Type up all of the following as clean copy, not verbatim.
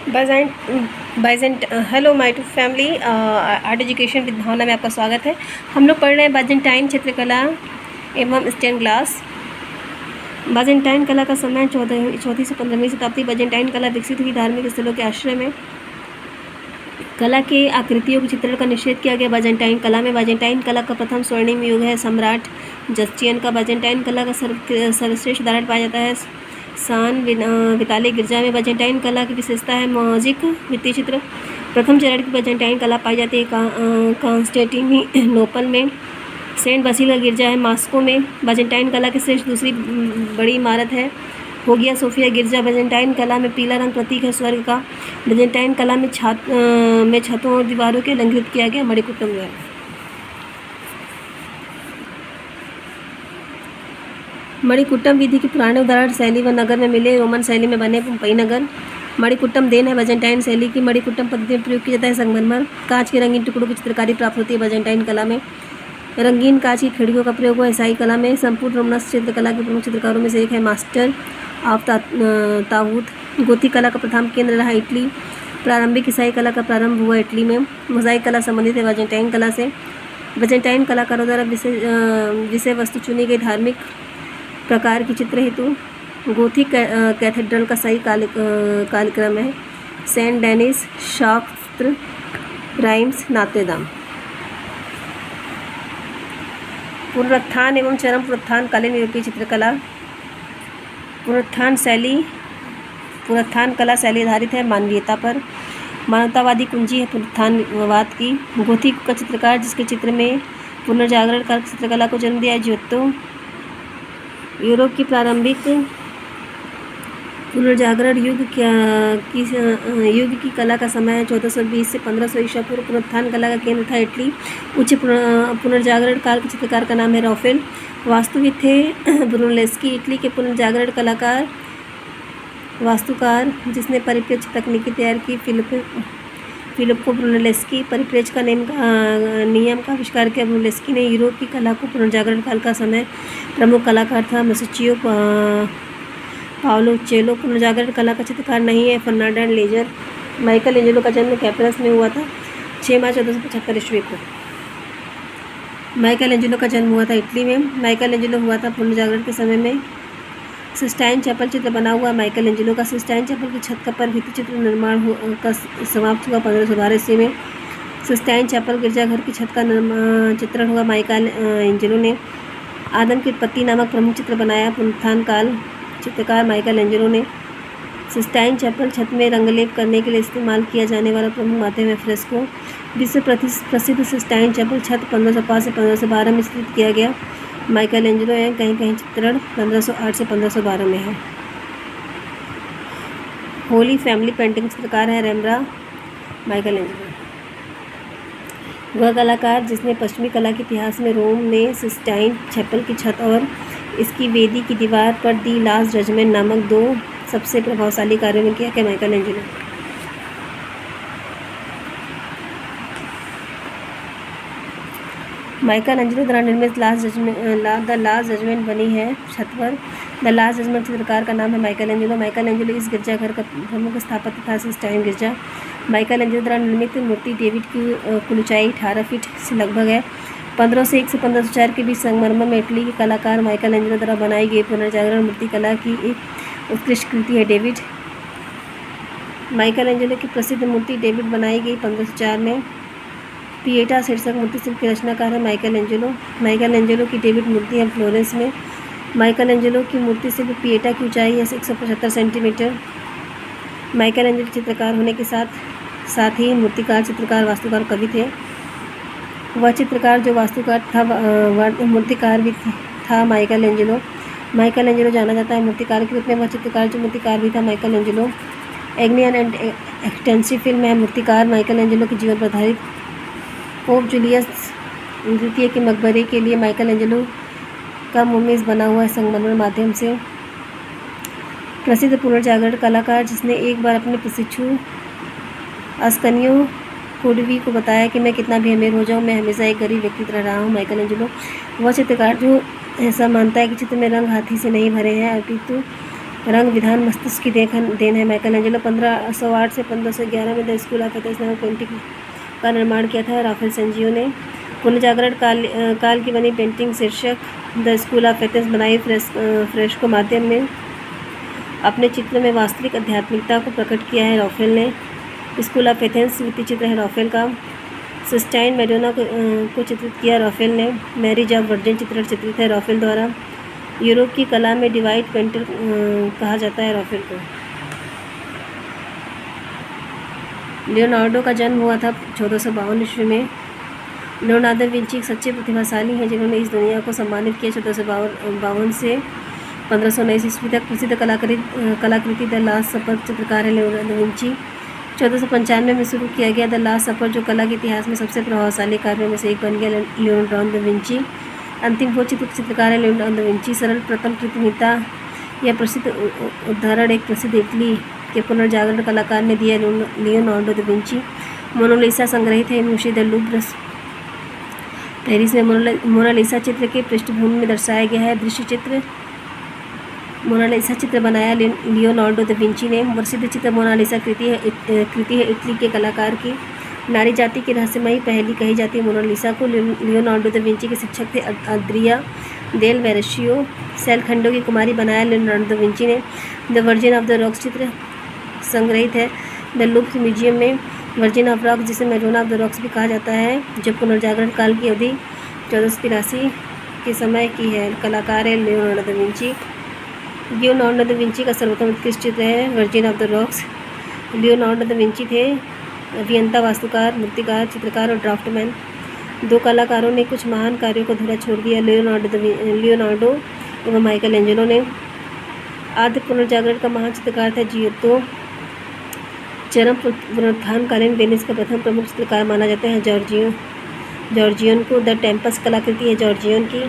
Hello my to family, art education with Bhavna में आपका स्वागत है। हम लोग पढ़ रहे हैं बाजेंटाइन चित्रकला एवं स्टेन ग्लास। बाजेंटाइन कला का समय 14वीं से 15वीं शताब्दी। बाजेंटाइन कला विकसित हुई धार्मिक स्थलों के आश्रय में। कला के आकृतियों के चित्रण का निषेध किया गया बाजेंटाइन कला में। बाजेंटाइन कला का प्रथम स्वर्णिम युग है सम्राट जस्टियन का। बाजेंटाइन कला का सर्वश्रेष्ठ उदाहरण पाया जाता है सान विताली गिरजा में। बाजेंटाइन कला की विशेषता है मोज़ेक भित्ति चित्र। प्रथम चरण की बाजेंटाइन कला पाई जाती है कॉन्स्टेंटिनोपल में। सेंट बासिलिका गिरजा है मॉस्को में। बाजेंटाइन कला की श्रेष्ठ दूसरी बड़ी इमारत है होगिया सोफिया गिरजा। बाजेंटाइन कला में पीला रंग प्रतीक है स्वर्ग का। बाजेंटाइन कला में छतों और दीवारों के अलंकृत किया गया मणिकुट्टम द्वारा। मणिकुट्टम विधि की पुराने उदाहरण शैली व नगर में मिले। रोमन शैली में बने पोम्पई नगर। मणिकुट्टम देन है बाजेंटाइन शैली की। मणिकुट्टम पद्धति में प्रयोग किया जाता है संगमरमर कांच के रंगीन टुकड़ों की चित्रकारी प्राप्त होती है बाजेंटाइन कला में। रंगीन कांच की खिड़कियों का प्रयोग हुआ ईसाई कला में। संपूर्ण रोमनस चित्रकला के प्रमुख चित्रकारों में से एक है मास्टर ऑफ तावूत। गोथिक कला का प्रथम केंद्र रहा इटली। प्रारंभिक ईसाई कला का प्रारंभ हुआ इटली में। मोज़ाइक कला संबंधित है बाजेंटाइन कला से। बाजेंटाइन कलाकारों द्वारा विषय वस्तु चुनी गई धार्मिक प्रकार की चित्र हेतु गोथिक कैथेड्रल का सही कालक्रम है सेंट डेनिस शास्त्र राइम्स नातेदाम। पुनरुत्थान एवं चरम पुनरुत्थान कालीन यूरोपीय चित्रकला। पुनरुत्थान कला शैली आधारित है मानवीयता पर। मानवतावादी कुंजी है पुनरुत्थानवाद की। गोथिक का चित्रकार जिसके चित्र में पुनर्जागरण काल की चित्रकला को जन्म दिया जियोत्तो। यूरोप की प्रारंभिक पुनर्जागरण युग की कला का समय 1420 से 1500 ईसा पूर्व। पुनरुत्थान कला का केंद्र था इटली। उच्च पुनर्जागरण काल के चित्रकार का नाम है राफेल। वास्तुविद थे ब्रुनलेस्की। इटली के पुनर्जागरण कलाकार वास्तुकार जिसने परिप्रेक्ष्य तकनीकी तैयार की फिलिप्पो ब्रुनलेस्की। परिप्रेक्ष्य का नियम का आविष्कार किया ब्रुनलेस्की ने। यूरोप की कला को पुनर्जागरण काल का समय प्रमुख कलाकार था मसिचियो पाओलोचेलो। पुनर्जागरण कला का चित्रकार नहीं है फर्नांडो लेजर। माइकल एंजेलो का जन्म कैप्रिस में हुआ था 6 मार्च 1475 ईस्वी को। माइकल एंजेलो का जन्म हुआ था इटली में। माइकल एंजेलो हुआ था पुनर्जागरण के समय में। सिस्टाइन चैपल चित्र बना हुआ माइकल एंजेलो का। सिस्टाइन चैपल की छत पर भित्ति चित्र निर्माण का समाप्त हुआ 1512 ईस्वी में। सिस्टाइन चैपल गिरजाघर की छत का चित्रण हुआ माइकल एंजेलो ने। आदम की उत्पत्ति नामक प्रमुख चित्र बनाया पुनरुत्थान काल चित्रकार माइकल एंजेलो ने। सिस्टाइन चैपल छत में रंगलेप करने के लिए इस्तेमाल किया जाने वाला प्रमुख माध्यम है फ्रेस्को। विश्व प्रसिद्ध सिस्टाइन चैपल छत 1505 से 1512 में स्थित किया गया माइकल एंजेलो है। कहीं कहीं चित्रण 1508 से 1512 में है। होली फैमिली पेंटिंग चित्रकार है रेम्ब्रांड। माइकल एंजेलो वह कलाकार जिसने पश्चिमी कला के इतिहास में रोम में सिस्टाइन चैपल की छत और इसकी वेदी की दीवार पर दी लास्ट जजमेंट नामक 2 सबसे प्रभावशाली कार्यों में किया माइकल एंजेलो। माइकल एंजेलो द्वारा निर्मित द लास्ट जजमेंट बनी है छत पर। द लास्ट जजमेंट चित्रकार का नाम है माइकल एंजेलो। माइकल एंजेलो इस गिरजाघर का प्रमुख स्थापत्य था सिस्टाइन गिरजा। माइकल एंजेलो द्वारा निर्मित मूर्ति डेविड की कुल ऊंचाई 18 फीट से लगभग है। 1501 से 1504 के बीच संगमरमर में इटली के कलाकार माइकल एंजेलो द्वारा बनाई गई पुनर्जागरण मूर्ति कला की एक उत्कृष्ट कृति है डेविड। माइकल एंजेलो की प्रसिद्ध मूर्ति डेविड बनाई गई 1504 में। पिएटा शीर्षक मूर्ति शिल्प के रचनाकार है माइकल एंजेलो। माइकल एंजेलो की डेविड मूर्ति है फ्लोरेंस में। माइकल एंजेलो की मूर्ति शिल्प पिएटा की ऊंचाई है 175 सेंटीमीटर। माइकल एंजेलो चित्रकार होने के साथ ही मूर्तिकार चित्रकार वास्तुकार कवि थे। वह चित्रकार जो वास्तुकार था मूर्तिकार भी था माइकल एंजेलो। माइकल एंजेलो जाना जाता है मूर्तिकार के रूप में। वह चित्रकार जो मूर्तिकार भी था माइकल एंजेलो। एग्नियन एंड एक्सटेंसिव फिल्म है मूर्तिकार माइकल एंजेलो के जीवन पर आधारित। पोप जूलियस द्वितीय के मकबरे के लिए माइकल एंजेलो का मोमेज बना हुआ है संगमरमर माध्यम से। प्रसिद्ध पुनर्जागरण कलाकार जिसने एक बार अपने प्रशिक्षु अस्कनियो कोडवी को बताया कि मैं कितना भी अमीर हो जाऊं मैं हमेशा एक गरीब व्यक्ति तरह रहा हूं। माइकल एंजेलो वह चित्रकार जो ऐसा मानता है कि चित्र में रंग हाथी से नहीं भरे हैं अपितु रंग विधान मस्तिष्क की देन है। माइकल एंजेलो 1508 से 1511 में द स्कूल ऑफ एथेंस नामक पेंटिंग का निर्माण किया था। राफेल सेंजियो ने पुनर्जागरण काल की बनी पेंटिंग शीर्षक द स्कूल ऑफ एथेंस बनाई फ्रेस्को माध्यम में अपने चित्र में वास्तविक आध्यात्मिकता को प्रकट किया है। राफेल ने स्कूल ऑफ एथेंस भित्ति चित्र है राफेल का। सिस्टाइन मैडोना को चित्रित किया राफेल ने। मैरिज ऑफ वर्जिन चित्रित है राफेल द्वारा। यूरोप की कला में डिवाइड पेंटर कहा जाता है राफेल को। लियोनार्डो का जन्म हुआ था 1452 ईस्वी में। लियोनार्डो विंची एक सच्चे प्रतिभाशाली हैं जिन्होंने इस दुनिया को सम्मानित किया। 1452 से 1519 ईस्वी तक प्रसिद्ध कलाकृति द लास्ट सपर चित्रकार है लियोनार्डो विंची। 1495 में शुरू किया गया द लास्ट सपर जो कला के इतिहास में सबसे प्रभावशाली कार्यों में से एक बन गया लियोनार्डो विंची। अंतिम वो चित्रकार है लियोनार्डो विंची। सरल प्रथम कृत्रिमता यह प्रसिद्ध उदाहरण एक प्रसिद्ध इटली के पुनर्जागरण कलाकार ने दिया लियोनार्डो दा विंची। मोनालिसा संग्रहित है म्यूजियम द लूव्र पेरिस में। मोनालिसा चित्र के पृष्ठभूमि में दर्शाया गया है। दृश्य चित्र मोनालिसा चित्र बनाया लियोनार्डो दा विंची ने। प्रसिद्ध चित्र मोनालिसा कृति है इटली के कलाकार की। नारी जाति की रहस्यमयी पहेली कही जाती है मोनालिसा को। लियोनार्डो दा विंची के शिक्षक थे अद्रिया डेल वेरेशियो। सैलखंडों की कुमारी बनाया लियोनार्डो दा विंची ने। The virgin of the rocks चित्र संग्रहित है द लूव्र म्यूजियम में। वर्जिन ऑफ रॉक्स जिसे मैडोना ऑफ द रॉक्स भी कहा जाता है जब पुनर्जागरण काल की अवधि 1483 के समय की है। कलाकार है Leonardo da Vinci. Leonardo da Vinci का सर्वोत्तम उत्कृष्ट चित्र है virgin of the rocks. Leonardo da Vinci थे अभियंता, वास्तुकार, मूर्तिकार, चित्रकार और ड्राफ्टमैन। दो कलाकारों ने कुछ महान कार्यों को अधूरा छोड़ दिया, लियोनार्डो एवं माइकल एंजेलो ने। आद्य पुनर्जागरण का महान चित्रकार था जियोत्तो। चरम पुनरुत्थानकालीन वेनिस का प्रथम प्रमुख चित्रकार माना जाता है जॉर्जियन को। द टेम्पस कलाकृति है जॉर्जियन की।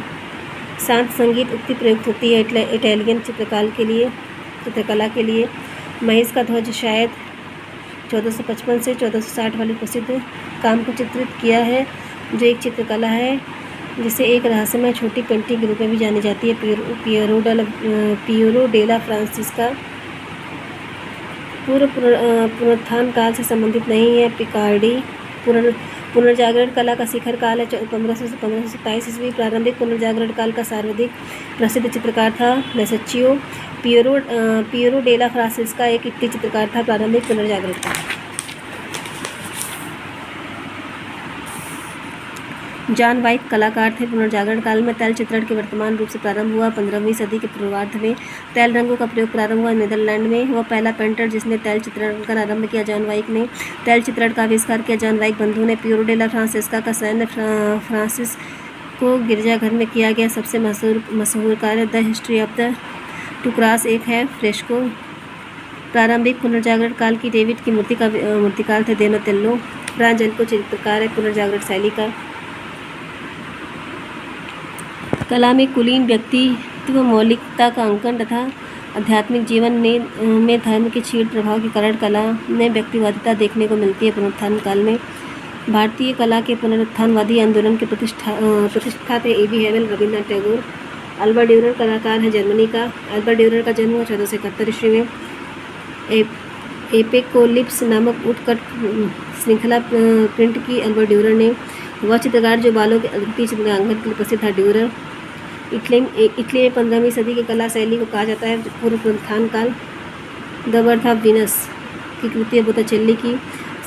शांत संगीत उक्ति प्रयुक्त होती है इटालियन चित्रकला के लिए। महेश का ध्वज शायद 1455 से 1460 वाले प्रसिद्ध काम को चित्रित किया है जो एक चित्रकला है जिसे एक रहस्यमय छोटी पेंटिंग के रूप में भी जानी जाती है। पियरो डेला फ्रांसिस्का पूर्व पुनरुत्थान काल से संबंधित नहीं है। पिकार्डी पुनर्जागरण कला का शिखर काल है 1500 से 1527 ईस्वी। प्रारंभिक पुनर्जागरण काल का सर्वाधिक प्रसिद्ध चित्रकार था मेसेच्चियो। पियरो डेला फ्रांसिस्का एक इटली चित्रकार था प्रारंभिक पुनर्जागरण का। जॉन वाइक कलाकार थे पुनर्जागरण काल में। तैल चित्रण के वर्तमान रूप से प्रारंभ हुआ 15वीं सदी के पूर्वार्ध में। तैल रंगों का प्रयोग प्रारंभ हुआ नीदरलैंड में। वह पहला पेंटर जिसने तैल चित्रण का आरंभ किया जॉन वाइक ने। तैल चित्रण का आविष्कार किया जॉन वाइक बंधु ने। पियरो डेला फ्रांसिस्का का सैन्य फ्रांसिस को गिरजाघर में किया गया सबसे मशहूर कार्य the history of the two cross एक है फ्रेस्को। प्रारंभिक पुनर्जागरण काल की डेविड की मूर्तिकार थे दोनातेल्लो। फ्रांजेल्को चित्रकार है पुनर्जागरण शैली का। कला में कुलीन व्यक्तित्व मौलिकता का अंकन तथा आध्यात्मिक जीवन में धर्म के क्षीण प्रभाव के कारण कला में व्यक्तिवादिता देखने को मिलती है। पुनरुत्थान काल में भारतीय कला के पुनरुत्थानवादी आंदोलन के प्रतिष्ठा थे A B Havell, Rabindranath Tagore. अल्बा ड्यूरर कलाकार है जर्मनी का। अल्बा ड्यूरर का जन्म हुआ 1471 ईस्वी में। एपोकलिप्स नामक उत्कट श्रृंखला प्रिंट की अल्बा ड्यूरर ने। वह चित्रकार जो बालों के अद्वितीय चित्रांकन के लिए प्रसिद्ध था ड्यूरर। इटली में 15वीं सदी की कला शैली को कहा जाता है पूर्व पुनरुत्थान काल। द बर्थ ऑफ वीनस की कृति है बोत्तिचेल्ली की।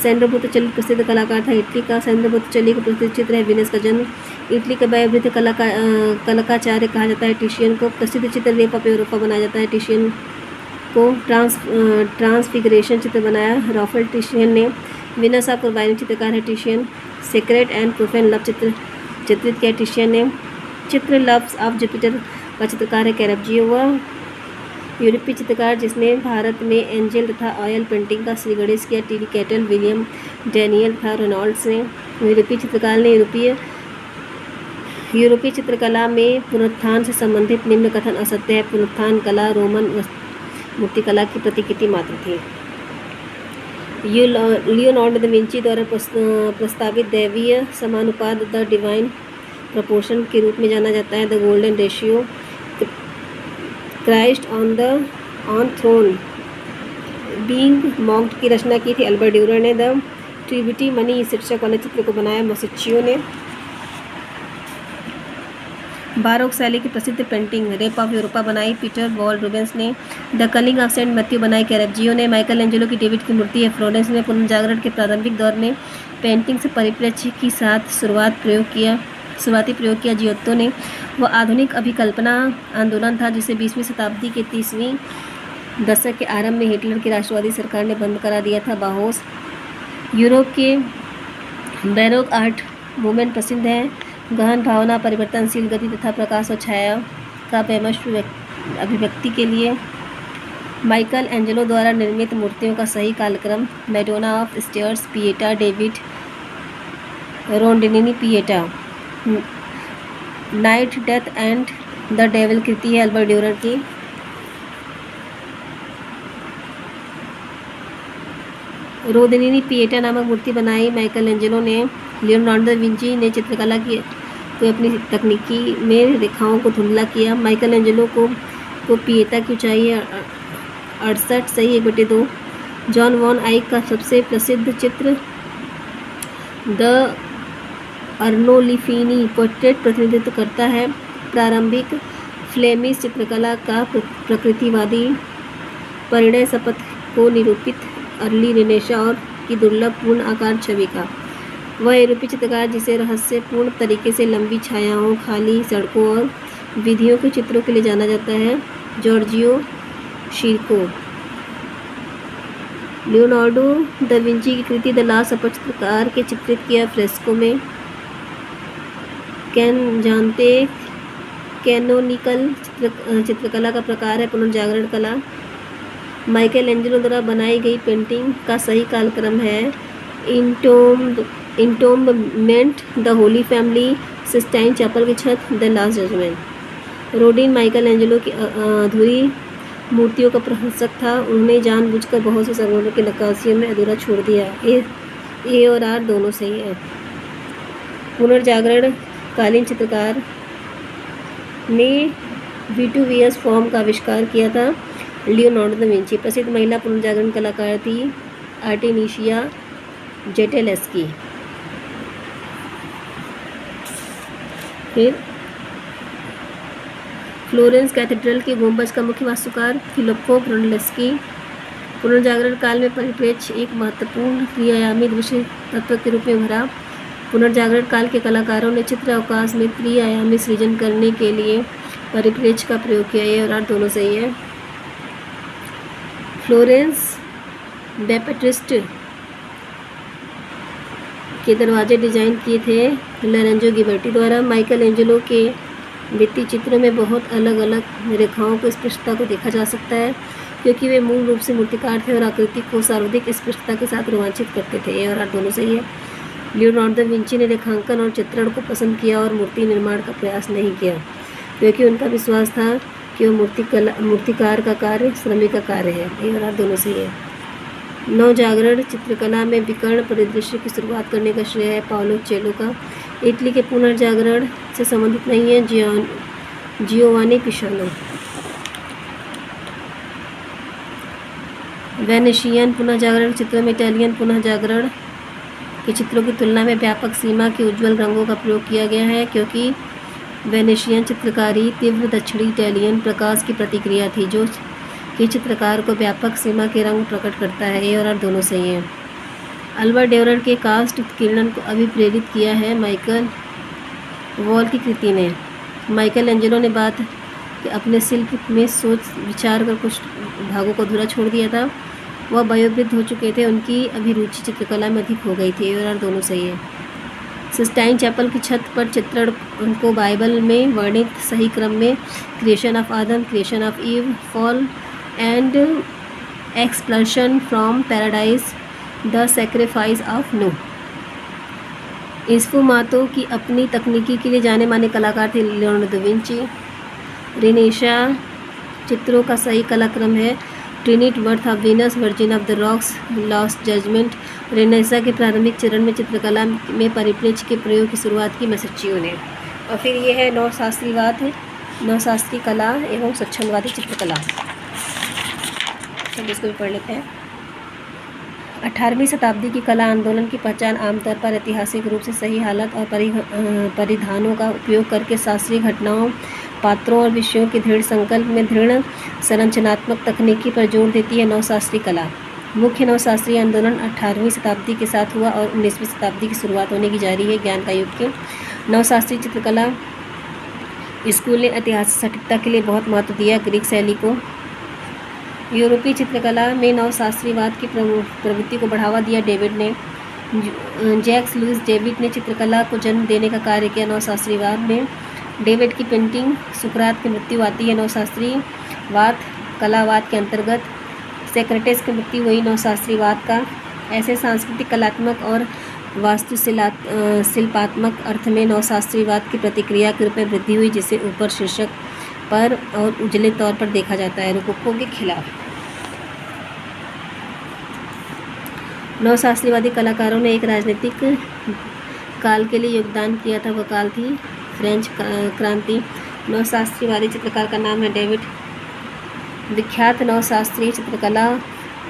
सैंड्रो बोत्तिचेल्ली प्रसिद्ध कलाकार था इटली का। सैंड्रो बोत्तिचेल्ली का प्रसिद्ध चित्र है वीनस का जन्म। इटली का वयोवृद्ध कलाकाचार्य कहा जाता है टिशियन को। प्रसिद्ध चित्र रेप ऑफ यूरोपा बनाया जाता है टिशियन को। ट्रांसफिगरेशन चित्र बनाया राफेल टिशियन ने। वीनस ऑफ अर्बाइन चित्रकार है टिशियन। सीक्रेट एंड प्रोफेन लव चित्रित किया टिशियन ने। चित्र लव्स ऑफ जुपिटर का चित्रकार है कैरेवजियो। वह यूरोपीय चित्रकार जिसने भारत में एंजल तथा ऑयल पेंटिंग का श्री गणेश किया टी कैटल, विलियम डैनियल तथा रेनॉल्ड्स ने। यूरोपीय चित्रकार ने यूरोपीय चित्रकला में पुनरुत्थान से संबंधित निम्न कथन असत्य है। पुनरुत्थान कला रोमन मूर्तिकला की प्रतिकृति मात्र थी। लियोनार्डो दा विंची द्वारा प्रस्तावित दैवीय समानुपात द डिवाइन प्रपोर्शन के रूप में जाना जाता है। The golden ratio Christ on throne being mocked की रचना की थी अल्बर्ट ड्यूरर ने। द ट्रिब्यूटी मनी शीर्षक वाले चित्र को बनाया मोसेच्चियो ने। बारोक शैली की प्रसिद्ध पेंटिंग रेप ऑफ यूरोपा बनाई पीटर वॉल रूबेंस ने। The calling of saint Matthew बनाई कैरेवजियो ने। माइकल एंजेलो की डेविड की मूर्ति है फ्लोरेंस में। पुनर्जागरण के प्रारंभिक दौर में पेंटिंग से परिप्रेक्ष्य के साथ शुरुआती प्रयोग किया जियोत्तो ने। वह आधुनिक अभिकल्पना आंदोलन था जिसे 20वीं शताब्दी के 30वीं दशक के आरंभ में हिटलर की राष्ट्रवादी सरकार ने बंद करा दिया था। बाहोस यूरोप के बैरोक आर्ट मूवमेंट प्रसिद्ध है। गहन भावना, परिवर्तनशील गति तथा प्रकाश और छाया का वैमनस्य अभिव्यक्ति के लिए माइकल एंजेलो द्वारा निर्मित मूर्तियों का सही कालक्रम Madonna of stairs, Pieta David Rondanini Pieta, knight death and the devil कृति है अल्बर्ट ड्यूरर की। रोदिनी पिएटा नामक मूर्ति बनाई माइकल एंजेलो ने। लियोनार्डो दा विंची ने चित्रकला की अपनी तकनीकी में रेखाओं को धुंधला किया। माइकल एंजेलो को पिएटा की ऊंचाई है 68 सही 1/2। जॉन वॉन आइक का सबसे प्रसिद्ध चित्र द अर्नोलिफिनी पोर्ट्रेट प्रतिनिधित्व करता है प्रारंभिक फ्लेमिश चित्रकला का प्रकृतिवादी परिणय शपथ को निरूपित अर्ली रेनेसां और की दुर्लभ पूर्ण आकार छवि का। वह यूरोपीय चित्रकार जिसे रहस्यपूर्ण तरीके से लंबी छायाओं, खाली सड़कों और विधियों के चित्रों के लिए जाना जाता है जॉर्जियो शिर्को। लियोनार्डो दा विंची की कृति द लास्ट सपर चित्रकार के चित्रित किया फ्रेस्को में। कैनोनिकल चित्रकला का प्रकार है पुनर्जागरण कला। माइकल एंजेलो द्वारा बनाई गई पेंटिंग का सही कालक्रम है Entombment, the Holy Family, Sistine Chapel की छत, the last judgment. Rondanini Michelangelo की अधूरी मूर्तियों का प्रशंसक था। उन्होंने जानबूझकर बहुत से संगमरमर की नक्काशियों में अधूरा छोड़ दिया। ए और आर दोनों सही है। पुनर्जागरण कालीन चित्रकार ने विटुवियस फॉर्म का आविष्कार किया था लियोनार्डो दा विंची। प्रसिद्ध महिला पुनर्जागरण कलाकार थी आर्टेमिसिया जेटेलेस्की। फिर फ्लोरेंस कैथेड्रल के गुंबज का मुख्य वास्तुकार फिलिप्पो ब्रुनलेस्की। पुनर्जागरण काल में परिप्रेक्ष्य एक महत्वपूर्ण त्रिआयामी दृश्य तत्व के रूप में भरा। पुनर्जागरण काल के कलाकारों ने चित्र अवकाश में त्रिआयामी सृजन करने के लिए परिप्रेक्ष्य का प्रयोग किया। ये और आर दोनों सही है। फ्लोरेंस बैप्टिस्ट के दरवाजे डिजाइन किए थे लोरेंजो गिबर्टी द्वारा। माइकल एंजेलो के भित्ति चित्रों में बहुत अलग अलग रेखाओं को स्पष्टता को देखा जा सकता है क्योंकि वे मूल रूप से मूर्तिकार थे और आकृति को सर्वाधिक स्पष्टता के साथ रोमांचित करते थे। ये और आर दोनों सही है। लियोनार्डो दा विंची ने रेखांकन और चित्रण को पसंद किया और मूर्ति निर्माण का प्रयास नहीं किया क्योंकि उनका विश्वास था कि वह मूर्तिकार का कार्य श्रमिक का कार्य है। ये और आर दोनों सही है। नवजागरण चित्रकला में विकर्ण परिदृश्य की शुरुआत करने का श्रेय है पाओलो चेलो का। इटली के पुनर्जागरण से संबंधित नहीं है जियोवानी पिसानो। वेनेशियन पुनर्जागरण चित्रों में इटालियन पुनर्जागरण के चित्रों की तुलना में व्यापक सीमा के उज्ज्वल रंगों का प्रयोग किया गया है क्योंकि वेनेशियन चित्रकारी तीव्र दक्षिणी इटालियन प्रकाश की प्रतिक्रिया थी जो कि चित्रकार को व्यापक सीमा के रंग प्रकट करता है। ए और आर दोनों सही हैं। अल्बर्ट ड्यूरर के कास्ट उत्कीर्णन को अभिप्रेरित किया है माइकल वॉल की कृति ने। माइकल एंजेलो ने बात कि अपने शिल्प में सोच विचार कर कुछ भागों को अधूरा छोड़ दिया था। वह वयोवृद्ध हो चुके थे, उनकी अभिरुचि चित्रकला में अधिक हो गई थी। और दोनों सही है। सिस्टाइन चैपल की छत पर चित्रण उनको बाइबल में वर्णित सही क्रम में creation of Adam, creation of Eve, fall and expulsion from paradise, the sacrifice of Noah. Sfumato की अपनी तकनीकी के लिए जाने माने कलाकार थे लियोनार्डो दा विंची। रेनेसां चित्रों का सही कलाक्रम है Trinity, birth of Venus, Virgin of the Rocks, last judgment. Renaissance के प्रारंभिक चरण में चित्रकला में परिप्रेक्ष्य के प्रयोग की शुरुआत की मोसेच्चियो ने। और फिर ये है नवशास्त्रीवाद, नवशास्त्रीय कला एवं स्वच्छंदवादी चित्रकला। सब इसको भी पढ़ लेते हैं। 18वीं शताब्दी की कला आंदोलन की पहचान आमतौर पर ऐतिहासिक रूप से सही हालत और परिधानों का उपयोग करके शास्त्रीय घटनाओं, पात्रों और विषयों के दृढ़ संकल्प में दृढ़ संरचनात्मक तकनीकी पर जोर देती है। नवशास्त्रीय कला मुख्य नवशास्त्रीय आंदोलन 18वीं शताब्दी के साथ हुआ और 19वीं शताब्दी की शुरुआत होने की जारी है। ज्ञान का युग के नवशास्त्रीय चित्रकला स्कूल ने ऐतिहासिक सटीकता के लिए बहुत महत्व दिया। ग्रीक शैली को यूरोपीय चित्रकला में नवशास्त्रीयवाद की प्रवृत्ति को बढ़ावा दिया। जैक्स लुइस डेविड ने चित्रकला को जन्म देने का कार्य किया। नवशास्त्रीयवाद में डेविड की पेंटिंग सुकरात की मृत्यु आती है। नवशास्त्रीयवाद कलावाद के अंतर्गत सेक्रेटिस की मृत्यु हुई। नवशास्त्रीयवाद का ऐसे सांस्कृतिक, कलात्मक और शिल्पात्मक अर्थ में नवशास्त्रीयवाद की प्रतिक्रिया के रूप में वृद्धि हुई, जिसे ऊपर शीर्षक पर और उजले तौर पर देखा जाता है। रोकोको के खिलाफ नवशास्त्रीयवादी कलाकारों ने एक राजनीतिक काल के लिए योगदान किया था। वह काल थी फ्रेंच क्रांति। नवशास्त्रीयवादी चित्रकार का नाम है डेविड। विख्यात नवशास्त्रीय चित्रकला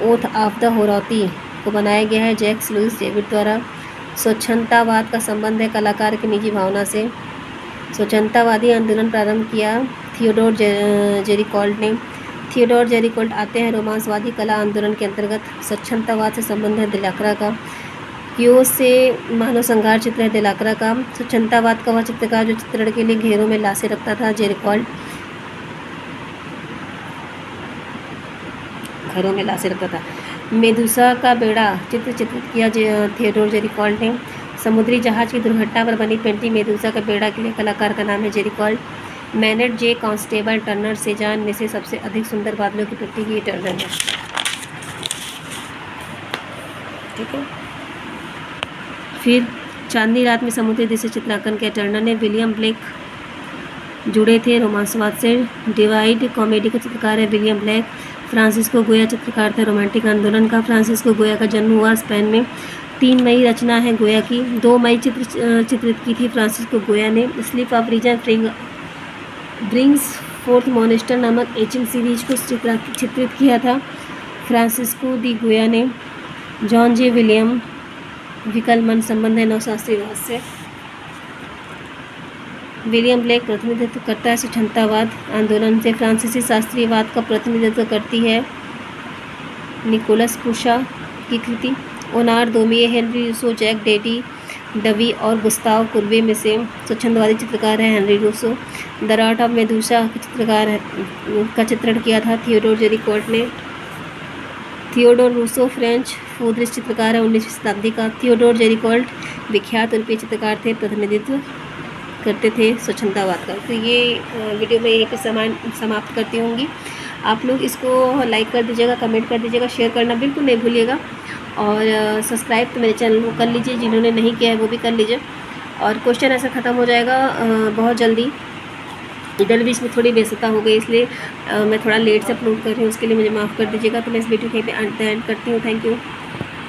ओथ ऑफ द होराती को बनाया गया है जैक्स लुइस डेविड द्वारा। स्वच्छंदतावाद का संबंध है कलाकार की निजी भावना से। स्वच्छंदतावादी आंदोलन प्रारंभ किया थियोडोर जेरिकोल्ट ने। थियोडोर जेरिकोल्ट आते हैं रोमांसवादी कला आंदोलन के अंतर्गत। स्वच्छंदतावाद से संबंध है दिलाक्रा का। क्यों से मानव संघार चित्र है दिलाक्रा का। स्वच्छंदतावाद का वह चित्रकार जो चित्रण के लिए घेरों में लाशें रखता था, जेरिकोल्ट घरों में लाशें रखता था। मेदुसा का बेड़ा चित्रित किया थियोडोर जेरिकोल्ट ने। समुद्री जहाज की दुर्घटना पर बनी पेंटिंग मेदुसा का बेड़ा के लिए कलाकार का नाम है जेरिकोल्ट। मैनेट जे कांस्टेबल टर्नर सेजान में से सबसे अधिक सुंदर बादलों की पेंटिंग ये टर्नर है। ठीक है। फिर चांदनी रात में समुद्री दृश्य चित्रांकन किया टर्नर ने। विलियम ब्लेक जुड़े थे रोमांसवाद से। डिवाइड कॉमेडी का चित्रकार है विलियम ब्लेक। फ्रांसिस्को गोया चित्रकार थे रोमांटिक आंदोलन का। फ्रांसिस्को गोया का जन्म हुआ स्पेन में। 3 मई रचना है गोया की। 2 मई चित्रित की थी फ्रांसिस्को गोया ने। Sleep of reason brings forth monsters नामक एचिंग सीरीज को चित्रित किया था फ्रांसिस्को दी गोया ने। जॉन जे विलियम विकलमन संबंध है नवशास्त्रीयवाद से। विलियम ब्लेक प्रतिनिधित्व करता है स्वच्छंदतावाद आंदोलन से। फ्रांसीसी शास्त्रीयवाद का प्रतिनिधित्व करती है निकोलस पुशा की कृति। Honore Daumier, Henri Rousseau, Jacques डेडी डवी और गुस्ताव कुर्वे में से स्वच्छंदवादी चित्रकार है Henri Rousseau. The art of Medusa के चित्रकार का चित्रण किया था थियोडोर जेरिकोल्ट ने। थियोडोर रूसो फ्रेंच फूदरिस्ट चित्रकार है 19वीं शताब्दी का। थियोडोर जेरिकोल्ट विख्यात यूरोपीय चित्रकार थे, प्रतिनिधित्व करते थे स्वच्छंदतावाद का। तो ये वीडियो मैं यहीं पे समाप्त करती होंगी। आप लोग इसको लाइक कर दीजिएगा, कमेंट कर दीजिएगा, शेयर करना बिल्कुल नहीं भूलिएगा और सब्सक्राइब तो मेरे चैनल को कर लीजिए, जिन्होंने नहीं किया है वो भी कर लीजिए। और क्वेश्चन ऐसा ख़त्म हो जाएगा बहुत जल्दी। इधर बीच में थोड़ी व्यस्तता हो गई, इसलिए मैं थोड़ा लेट से अपलोड कर रही हूँ, उसके लिए मुझे माफ़ कर दीजिएगा। तो मैं इस वीडियो के पे एंड करती हूँ। Thank you.